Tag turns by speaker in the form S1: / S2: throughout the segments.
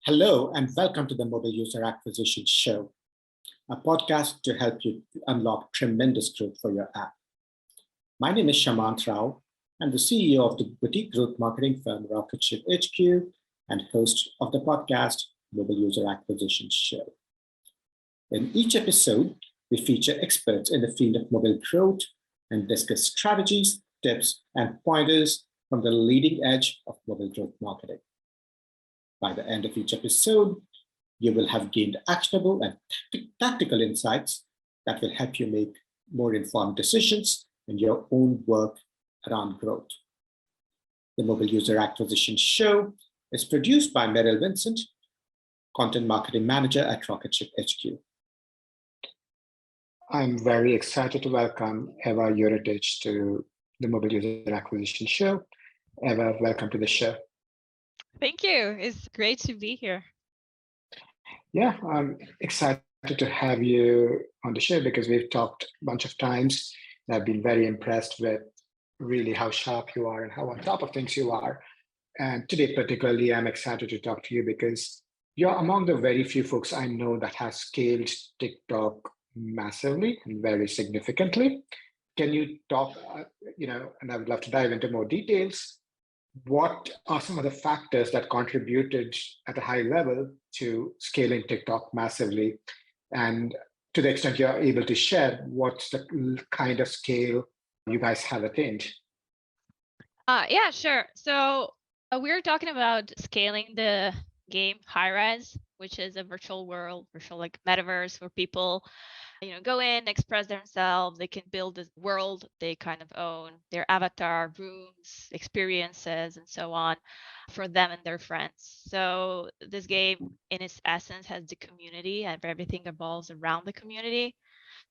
S1: Hello, and welcome to the Mobile User Acquisition Show, a podcast to help you unlock tremendous growth for your app. My name is Shamant Rao. I'm the CEO of the boutique growth marketing firm Rocket Ship HQ and host of the podcast Mobile User Acquisition Show. In each episode, we feature experts in the field of mobile growth and discuss strategies, tips, and pointers from the leading edge of mobile growth marketing. By the end of each episode, you will have gained actionable and tactical insights that will help you make more informed decisions in your own work around growth. The Mobile User Acquisition Show is produced by Meryl Vincent, Content Marketing Manager at Rocket Ship HQ. I'm very excited to welcome Eva Juretić to the Mobile User Acquisition Show. Eva, welcome to the show.
S2: Thank you. It's great to be here.
S1: Yeah, I'm excited to have you on the show because we've talked a bunch of times. And I've been very impressed with really how sharp you are and how on top of things you are. And today, particularly, I'm excited to talk to you because you're among the very few folks I know that has scaled TikTok massively and very significantly. Can you talk, and I would love to dive into more details. What are some of the factors that contributed at a high level to scaling TikTok massively? And to the extent you're able to share, what's the kind of scale you guys have attained?
S2: Yeah, sure. So we were talking about scaling the game Highrise, which is a virtual world, virtual like metaverse where people go in, express themselves. They can build this world they kind of own, their avatar, rooms, experiences, and so on for them and their friends. So this game, in its essence, has the community and everything revolves around the community.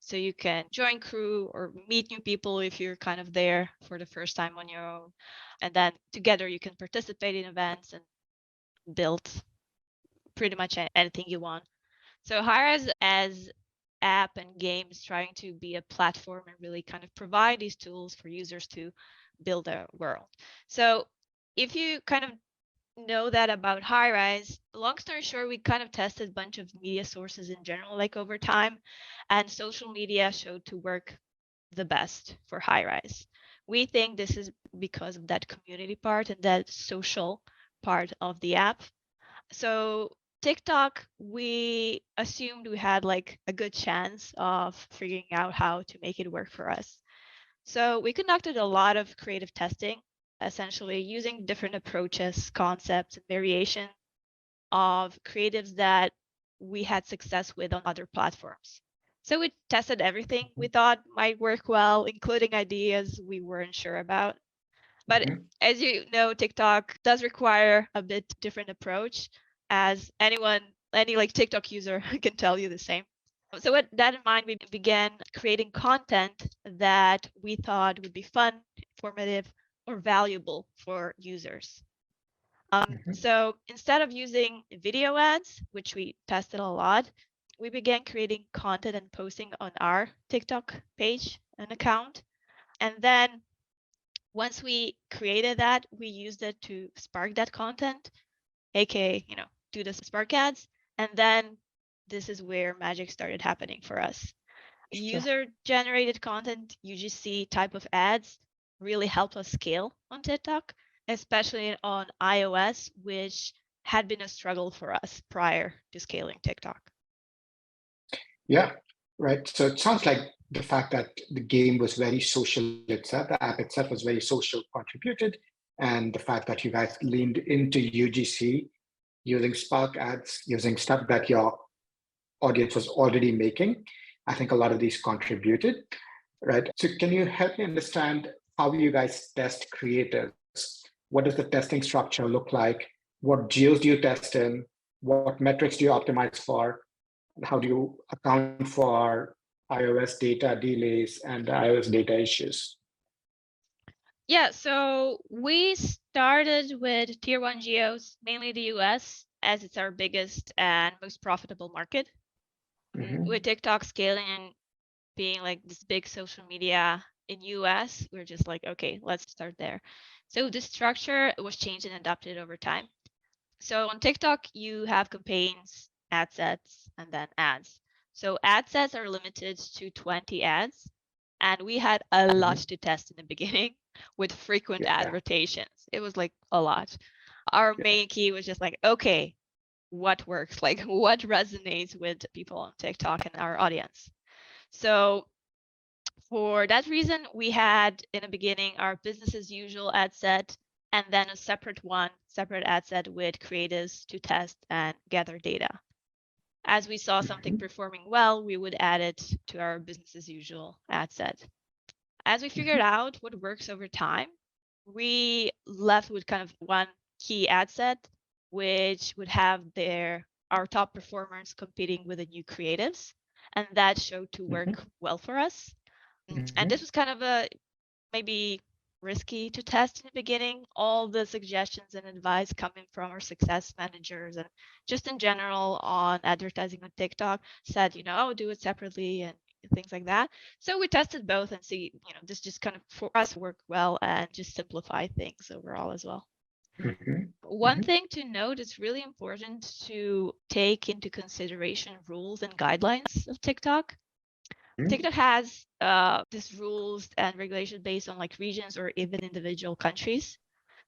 S2: So you can join crew or meet new people if you're kind of there for the first time on your own. And then together you can participate in events and build pretty much anything you want. So Highrise as app and games trying to be a platform and really kind of provide these tools for users to build a world. So if you kind of know that about Highrise, long story short, we kind of tested a bunch of media sources in general, like over time, and social media showed to work the best for Highrise. We think this is because of that community part and that social part of the app. So TikTok, we assumed we had like a good chance of figuring out how to make it work for us. So we conducted a lot of creative testing, essentially using different approaches, concepts, and variation of creatives that we had success with on other platforms. So we tested everything we thought might work well, including ideas we weren't sure about. But as you know, TikTok does require a bit different approach, as any like TikTok user can tell you the same. So with that in mind, we began creating content that we thought would be fun, informative, or valuable for users. So instead of using video ads, which we tested a lot, we began creating content and posting on our TikTok page and account. And then once we created that, we used it to spark that content, aka, do the spark ads. And then this is where magic started happening for us. User-generated content, UGC type of ads really helped us scale on TikTok, especially on iOS, which had been a struggle for us prior to scaling TikTok.
S1: Yeah, right. So it sounds like the fact that the game was very social itself, the app itself was very social contributed, and the fact that you guys leaned into UGC using Spark ads, using stuff that your audience was already making. I think a lot of these contributed, right? So can you help me understand how you guys test creators? What does the testing structure look like? What geos do you test in? What metrics do you optimize for? How do you account for iOS data delays and iOS data issues?
S2: Yeah, so we started with tier 1 geos, mainly the US, as it's our biggest and most profitable market. With TikTok scaling and being like this big social media in US, we're just like, okay, let's start there. So the structure was changed and adapted over time. So on TikTok, you have campaigns, ad sets, and then ads. So ad sets are limited to 20 ads. And we had a lot to test in the beginning with frequent ad rotations. It was like a lot. Our main key was just like, okay, what works? Like what resonates with people on TikTok and our audience? So for that reason, we had in the beginning our business as usual ad set, and then a separate ad set with creatives to test and gather data. As we saw something performing well, we would add it to our business as usual ad set. As we figured out what works over time, we left with kind of one key ad set, which would have our top performers competing with the new creatives, and that showed to work well for us. And this was kind of a maybe risky to test in the beginning. All the suggestions and advice coming from our success managers and just in general on advertising on TikTok said, oh, do it separately and things like that. So we tested both and see, this just kind of for us worked well and just simplify things overall as well. One thing to note, it's really important to take into consideration rules and guidelines of TikTok. TikTok has these rules and regulations based on like regions or even individual countries.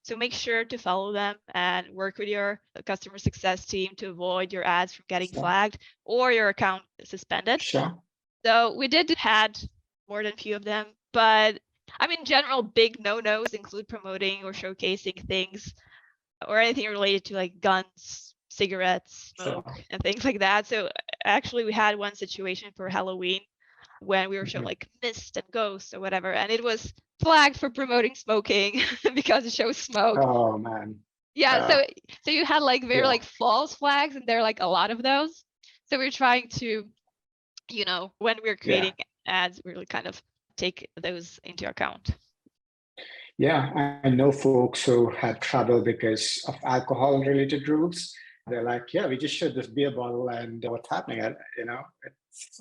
S2: So make sure to follow them and work with your customer success team to avoid your ads from getting flagged or your account suspended.
S1: Sure.
S2: So we did had more than a few of them, but I mean, in general, big no-nos include promoting or showcasing things or anything related to like guns, cigarettes, smoke, and things like that. So actually, we had one situation for Halloween when we were showing like mist and ghosts or whatever, and it was flagged for promoting smoking because it shows smoke.
S1: Oh man.
S2: Yeah, so you had like very like false flags, and there are like a lot of those. So we're trying to, when we're creating ads, really kind of take those into account.
S1: Yeah, I know folks who had trouble because of alcohol-related rules. They're like, yeah, we just showed this beer bottle and what's happening? It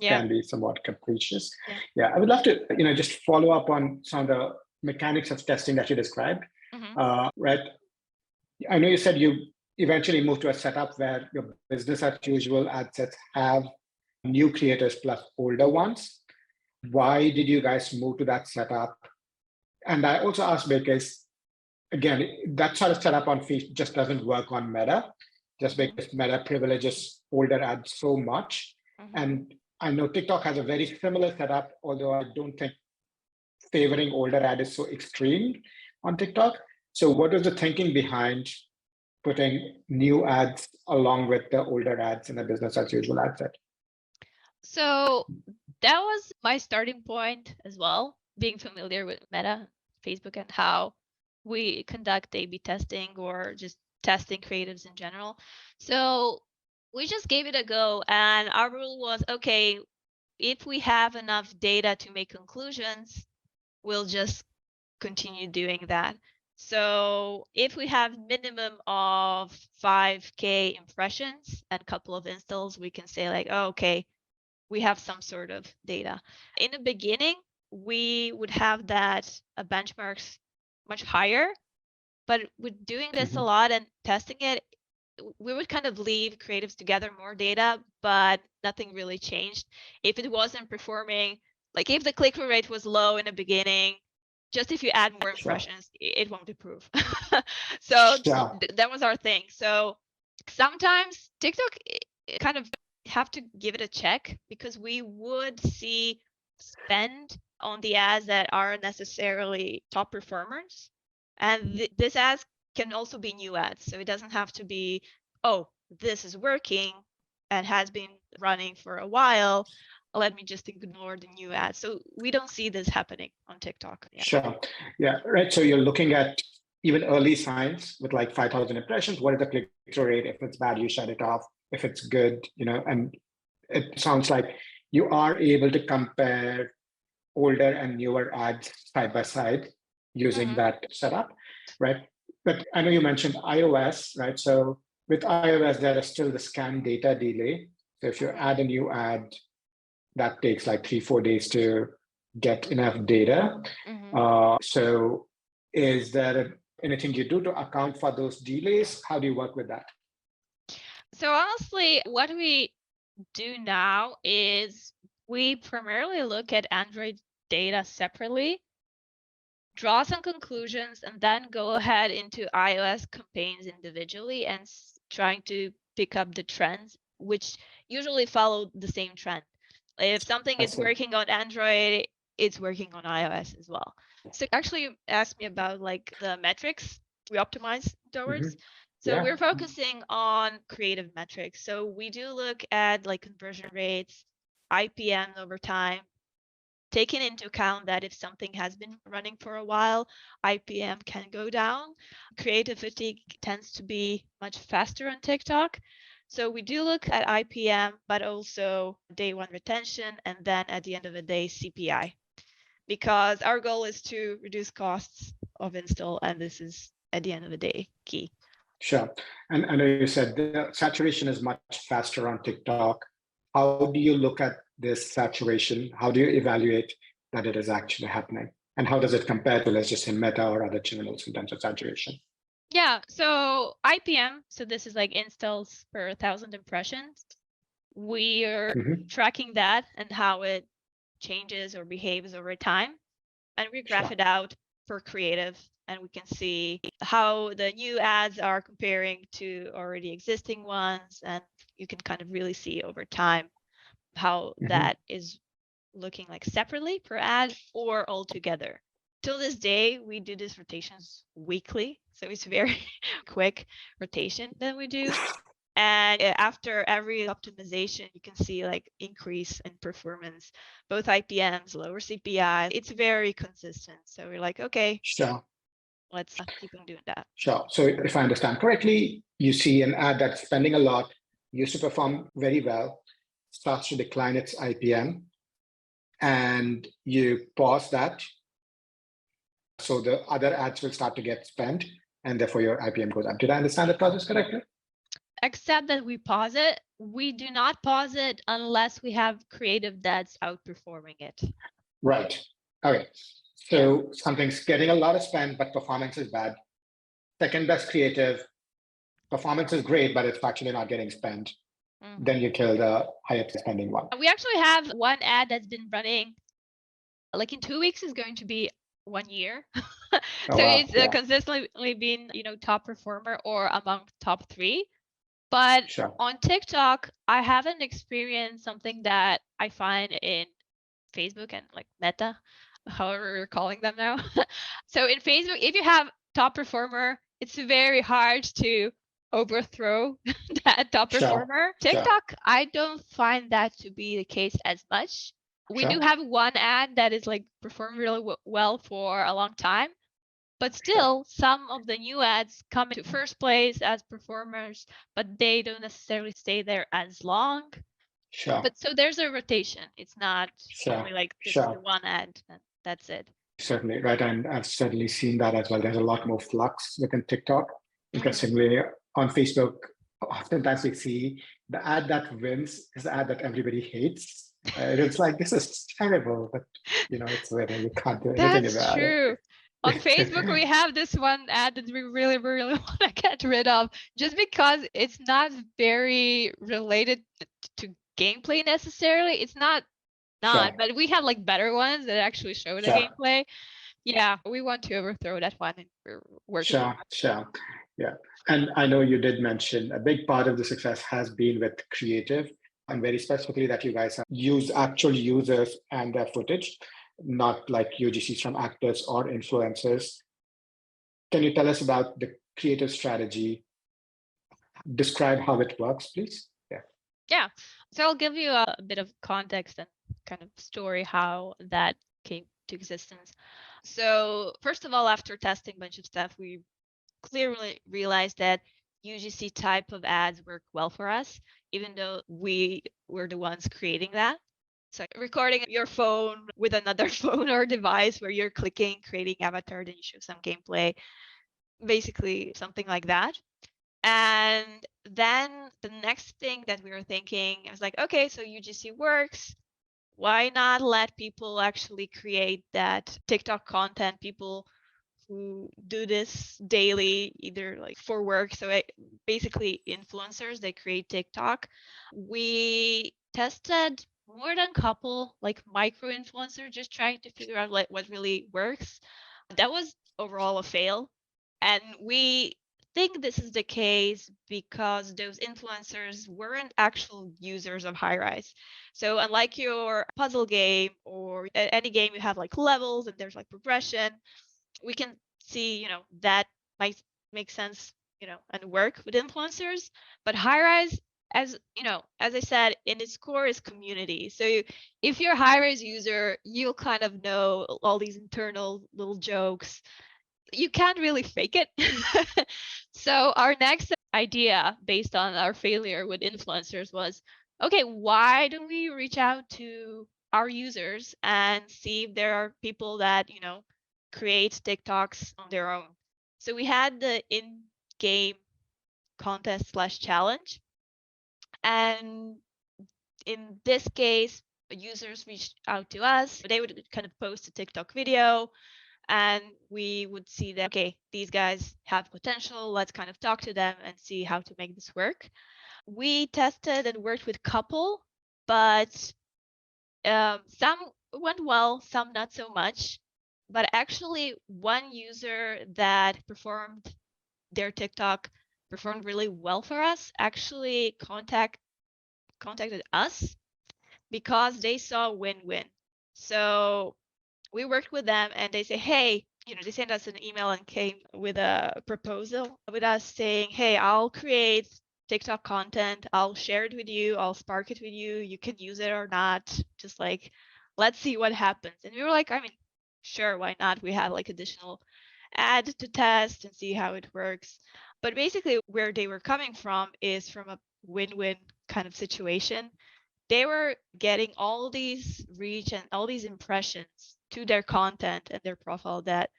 S1: can be somewhat capricious. I would love to, just follow up on some of the mechanics of testing that you described. Right. I know you said you eventually moved to a setup where your business as usual ad sets have new creators plus older ones. Why did you guys move to that setup? And I also asked because, again, that sort of setup on Feed just doesn't work on Meta, just because Meta privileges older ads so much. And I know TikTok has a very similar setup, although I don't think favoring older ad is so extreme on TikTok. So what was the thinking behind putting new ads along with the older ads in a business as usual ad set?
S2: So that was my starting point as well, being familiar with Meta, Facebook, and how we conduct A/B testing or just testing creatives in general. So we just gave it a go, and our rule was, okay, if we have enough data to make conclusions, we'll just continue doing that. So if we have minimum of 5K impressions and a couple of installs, we can say like, oh, okay, we have some sort of data. In the beginning, we would have that benchmarks much higher, but with doing this a lot and testing it, we would kind of leave creatives to gather more data, but nothing really changed. If it wasn't performing, like if the click-through rate was low in the beginning, just if you add more impressions, it won't improve. So that was our thing. So sometimes TikTok kind of have to give it a check because we would see spend on the ads that aren't necessarily top performers. And this ads can also be new ads. So it doesn't have to be, oh, this is working and has been running for a while. Let me just ignore the new ads. So we don't see this happening on TikTok.
S1: Sure. Yeah, right. So you're looking at even early signs with like 5,000 impressions. What is the click-through rate? If it's bad, you shut it off. If it's good, and it sounds like you are able to compare older and newer ads side by side using that setup, right? But I know you mentioned iOS, right? So with iOS, there is still the scan data delay. So if you add a new ad, that takes like 3-4 days to get enough data. So is there anything you do to account for those delays? How do you work with that?
S2: So honestly, what we do now is we primarily look at Android data separately, draw some conclusions, and then go ahead into iOS campaigns individually and trying to pick up the trends, which usually follow the same trend. If something is working on Android, it's working on iOS as well. So actually you asked me about like the metrics we optimize towards. So we're focusing on creative metrics. So we do look at like conversion rates, IPM over time, taking into account that if something has been running for a while, IPM can go down. Creativity tends to be much faster on TikTok. So we do look at IPM, but also day one retention, and then at the end of the day, CPI, because our goal is to reduce costs of install, and this is at the end of the day key.
S1: Sure. And I know you said the saturation is much faster on TikTok. How do you look at this saturation? How do you evaluate that it is actually happening? And how does it compare to, let's just say, Meta or other channels in terms of saturation?
S2: Yeah, so IPM, so this is like installs per 1,000 impressions. We are tracking that and how it changes or behaves over time. And we graph it out for creative, and we can see how the new ads are comparing to already existing ones. And you can kind of really see over time how that is looking like separately per ad or all together. Till this day, we do these rotations weekly. So it's very quick rotation that we do. And after every optimization, you can see like increase in performance, both IPMs, lower CPI. It's very consistent. So we're like, okay, let's keep on doing that.
S1: Sure. So if I understand correctly, you see an ad that's spending a lot, used to perform very well, starts to decline its IPM, and you pause that. So the other ads will start to get spent, and therefore your IPM goes up. Did I understand the process correctly?
S2: Except that we pause it. We do not pause it unless we have creative that's outperforming it.
S1: Right. Okay. So something's getting a lot of spend, but performance is bad. Second best creative, performance is great, but it's actually not getting spent. Then you kill the highest spending one.
S2: We actually have one ad that's been running, like in 2 weeks is going to be 1 year. It's consistently been, top performer or among top 3. But on TikTok, I haven't experienced something that I find in Facebook and like Meta, however we're calling them now. So in Facebook, if you have top performer, it's very hard to overthrow that top performer. TikTok, I don't find that to be the case as much. We do have one ad that is like performed really well for a long time. But still, some of the new ads come into first place as performers, but they don't necessarily stay there as long. But so there's a rotation. It's not only like this is the one ad, and that's it.
S1: Certainly, right. And I've certainly seen that as well. There's a lot more flux within TikTok. Interestingly, on Facebook, oftentimes we see the ad that wins is the ad that everybody hates. It's like, this is terrible, but it's whether you can't do anything about it.
S2: That's true. On Facebook, we have this one ad that we really, really want to get rid of just because it's not very related to gameplay necessarily. It's not, but we have like better ones that actually show the gameplay. Yeah, we want to overthrow that one and we're working on it.
S1: Yeah. And I know you did mention a big part of the success has been with creative, and very specifically that you guys have used actual users and their footage, not like UGCs from actors or influencers. Can you tell us about the creative strategy? Describe how it works, please.
S2: Yeah. So I'll give you a bit of context and kind of story how that came to existence. So first of all, after testing a bunch of stuff, we clearly realized that UGC type of ads work well for us, even though we were the ones creating that. So recording your phone with another phone or device where you're clicking, creating avatar, then you show some gameplay, basically something like that. And then the next thing that we were thinking, I was like, okay, so UGC works. Why not let people actually create that TikTok content, people who do this daily, either like for work. So basically influencers, they create TikTok. We tested more than a couple like micro influencers, just trying to figure out like what really works. That was overall a fail. And we think this is the case because those influencers weren't actual users of Highrise. So unlike your puzzle game or any game, you have like levels and there's like progression. We can see, that might make sense, and work with influencers. But Highrise, as as I said, in its core is community. So if you're a Highrise user, you'll kind of know all these internal little jokes. You can't really fake it. So our next idea based on our failure with influencers was, okay, why don't we reach out to our users and see if there are people that, create TikToks on their own. So we had the in-game contest/challenge. And in this case, users reached out to us. They would kind of post a TikTok video and we would see that, okay, these guys have potential. Let's kind of talk to them and see how to make this work. We tested and worked with a couple, but some went well, some not so much. But actually, one user that performed their TikTok performed really well for us actually contacted us because they saw win-win. So we worked with them and they say, hey, they sent us an email and came with a proposal with us saying, hey, I'll create TikTok content. I'll share it with you. I'll spark it with you. You can use it or not. Just like, let's see what happens. And we were like, I mean, sure, why not? We have like additional ad to test and see how it works. But basically where they were coming from is from a win-win kind of situation. They were getting all these reach and all these impressions to their content and their profile that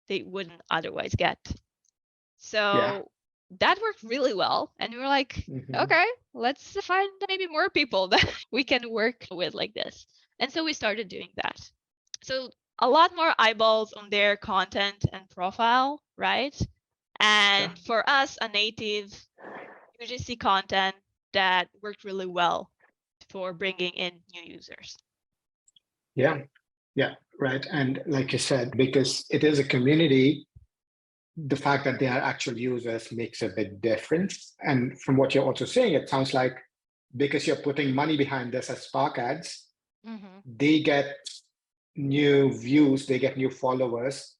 S2: they wouldn't otherwise get. So that worked really well. And we were like, okay, let's find maybe more people that we can work with like this. And so we started doing that. So a lot more eyeballs on their content and profile, right? And for us, a native UGC content that worked really well for bringing in new users.
S1: Yeah, right. And like you said, because it is a community, the fact that they are actual users makes a big difference. And from what you're also saying, it sounds like because you're putting money behind this as Spark ads, they get new views, they get new followers.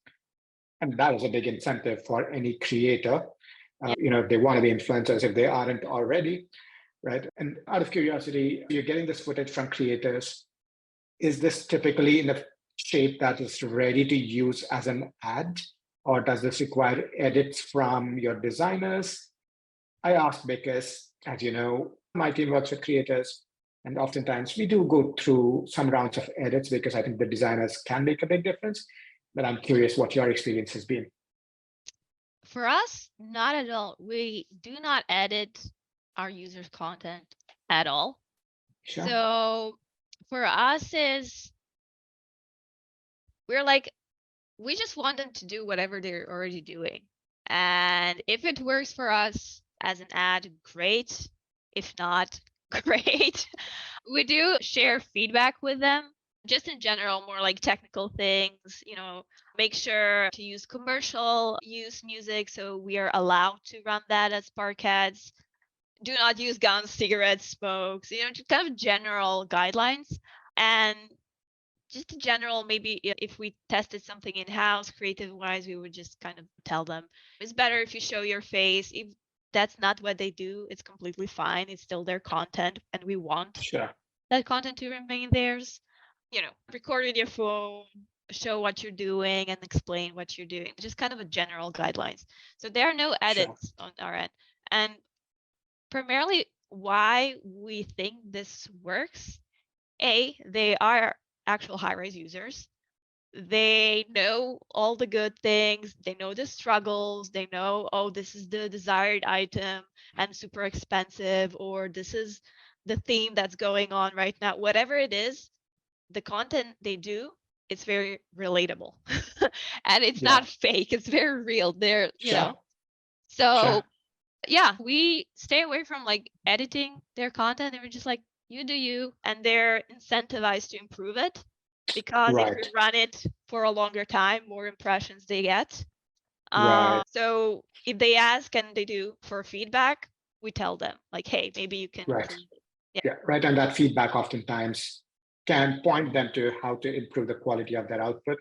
S1: And that is a big incentive for any creator. If they want to be influencers, if they aren't already, right? And out of curiosity, you're getting this footage from creators. Is this typically in a shape that is ready to use as an ad? Or does this require edits from your designers? I ask because, as you know, my team works with creators, and oftentimes we do go through some rounds of edits because I think the designers can make a big difference. But I'm curious what your experience has been.
S2: For us, not at all. We do not edit our users' content at all.
S1: Sure.
S2: So for us we're like, we just want them to do whatever they're already doing. And if it works for us as an ad, great. If not, great. We do share feedback with them, just in general, more like technical things, make sure to use commercial use music. So we are allowed to run that as Spark ads. Do not use guns, cigarettes, smokes, just kind of general guidelines. And just in general, maybe if we tested something in-house, creative-wise, we would just kind of tell them, it's better if you show your face. If that's not what they do, it's completely fine. It's still their content, and we want that content to remain theirs. Record with your phone, show what you're doing, and explain what you're doing. Just kind of a general guidelines. So there are no edits on our end. And primarily why we think this works, they are actual Highrise users. They know all the good things. They know the struggles. They know, oh, this is the desired item and super expensive, or this is the theme that's going on right now. Whatever it is, the content they do it's very relatable and it's not fake. It's very real. They're, you know, so yeah, we stay away from like editing their content. They were just like, you do you, and they're incentivized to improve it because if we run it for a longer time, more impressions they get. So if they ask and they do for feedback, we tell them like, hey, maybe you can improve it.
S1: Right. And that feedback oftentimes can point them to how to improve the quality of their output.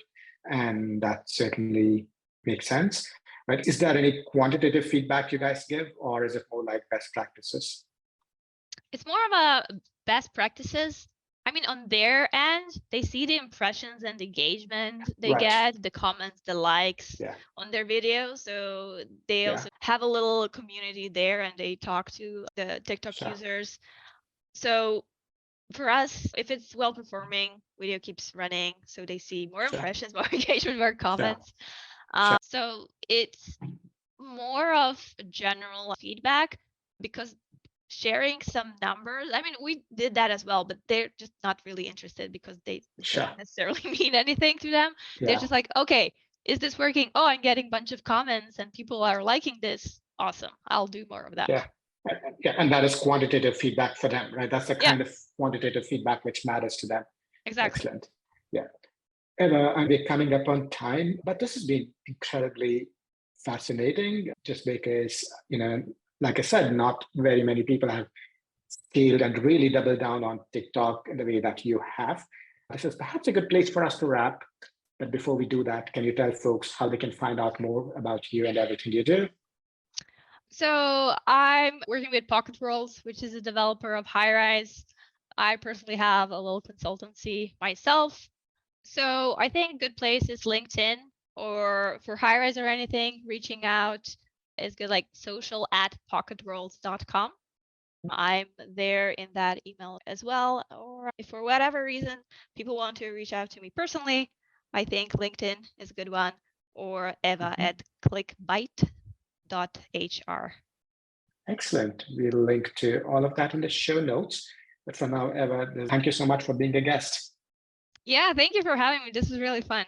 S1: And that certainly makes sense. Right. Is there any quantitative feedback you guys give, or is it more like best practices?
S2: It's more of a best practices. I mean, on their end, they see the impressions and engagement they get, the comments, the likes on their videos. So they also have a little community there and they talk to the TikTok users. So for us, if it's well performing, video keeps running. So they see more impressions, more engagement, more comments. So it's more of general feedback because sharing some numbers. I mean, we did that as well, but they're just not really interested because they don't necessarily mean anything to them. They're just like, okay, is this working? Oh, I'm getting a bunch of comments and people are liking this. Awesome. I'll do more of that.
S1: And that is quantitative feedback for them, right? That's the kind of quantitative feedback which matters to them.
S2: Exactly.
S1: Excellent. Eva, we're coming up on time, but this has been incredibly fascinating just because, you know, like I said, not very many people have scaled and really doubled down on TikTok in the way that you have. This is perhaps a good place for us to wrap. But before we do that, can you tell folks how they can find out more about you and everything you do?
S2: So I'm working with Pocket Worlds, which is a developer of Highrise. I personally have a little consultancy myself. So I think a good place is LinkedIn, or for Highrise or anything, reaching out is good, like social@pocketworlds.com. I'm there in that email as well. Or if for whatever reason people want to reach out to me personally, I think LinkedIn is a good one, or eva@clickbite.hr.
S1: Excellent. We'll link to all of that in the show notes. But for now, Eva, thank you so much for being a guest.
S2: Yeah, thank you for having me. This was really fun.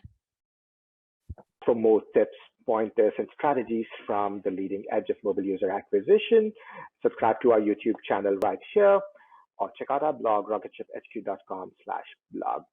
S3: For more tips, pointers, and strategies from the leading edge of mobile user acquisition, subscribe to our YouTube channel right here, or check out our blog, rocketship.hq.com/blog.